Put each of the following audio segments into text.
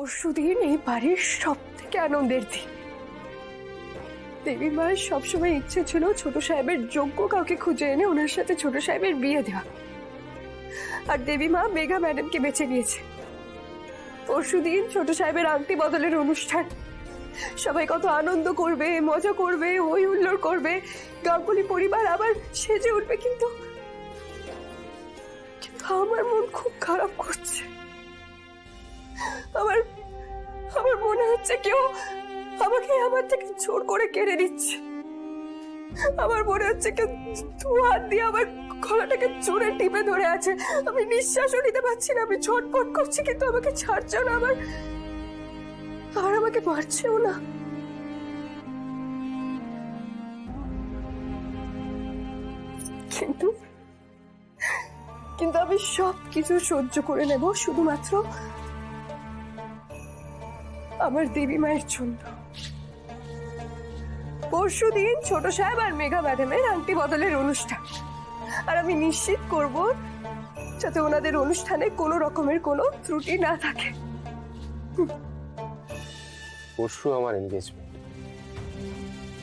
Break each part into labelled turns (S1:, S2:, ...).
S1: পরশুদিন এই বাড়ির সব থেকে আনন্দের দিন। দেবী মায়ের সবসময় ইচ্ছে ছিল ছোট সাহেবের যোগ্য কাউকে খুঁজে এনে ওনার সাথে ছোট সাহেবের বিয়ে দেওয়া, আর দেবী মা মেঘা ম্যাডামকে বেছে নিয়েছে। পরশুদিন ছোট সাহেবের আংটি বদলের অনুষ্ঠান, সবাই কত আনন্দ করবে, মজা করবে, হই হুল্লোড় করবে, গাঙ্গুলি পরিবার আবার সেজে উঠবে। কিন্তু আমার মন খুব খারাপ করছে। আমার মনে হচ্ছে কেউ আমাকে আমার থেকে জোর করে কেড়ে নিচ্ছে। আমার মনে হচ্ছে কেউ দু হাত দিয়ে আমার গলাটাকে জোরে টিপে ধরে আছে। আমি নিঃশ্বাসও নিতে পারছি না, আমি ছটফট করছি, কিন্তু আমাকে ছাড়ছে না, আমাকে মারছেও না। কিন্তু আমি সব কিছু সহ্য করে নেব শুধুমাত্র আমার দেবী মায়ের জন্য। পরশুদিন ছোট সাহেব আর মেঘা ম্যাডামের আংটি বদলের অনুষ্ঠান, আর আমি নিশ্চিত করব যাতে ওনাদের অনুষ্ঠানে কোনো রকমের কোনো ত্রুটি না থাকে।
S2: পরশু আমার এনগেজমেন্ট।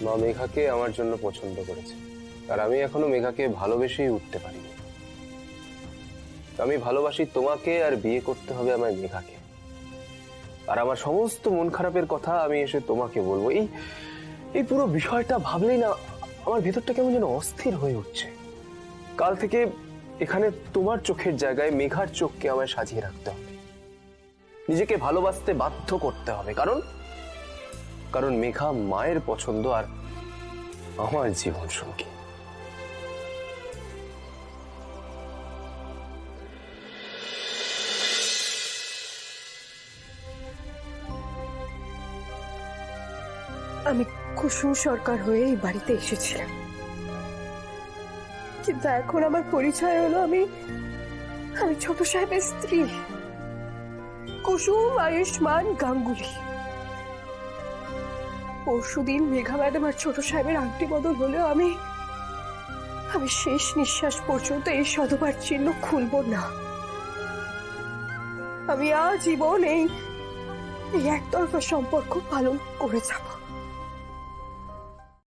S2: মা মেঘাকে আমার জন্য পছন্দ করেছে, আর আমি এখনো মেঘাকে ভালোবেসেই উঠতে পারিনি। আমি ভালোবাসি তোমাকে, আর বিয়ে করতে হবে আমার মেঘাকে। আর আমার সমস্ত মন খারাপের কথা আমি এসে তোমাকে বলবো। এই পুরো বিষয়টা ভাবলেই না আমার ভেতরটা কেমন যেন অস্থির হয়ে উঠছে। কাল থেকে এখানে তোমার চোখের জায়গায় মেঘার চোখকে আমায় সাজিয়ে রাখতে হবে, নিজেকে ভালোবাসতে বাধ্য করতে হবে, কারণ মেঘা মায়ের পছন্দ আর আমার জীবন সঙ্গী।
S1: আমি কুসুম সরকার হয়ে এই বাড়িতে এসেছিলাম, কিন্তু এখন আমার পরিচয় হলো আমি ছোট সাহেবের স্ত্রী কুসুম আয়ুষ্মান গাঙ্গুলি। পরশুদিন মেঘা ম্যাডাম আর ছোট সাহেবের আংটি বদল হলেও আমি শেষ নিঃশ্বাস পর্যন্ত এই সধবার চিহ্ন খুলব না। আমি আজীবন এই একতরফা সম্পর্ক পালন করে যাব।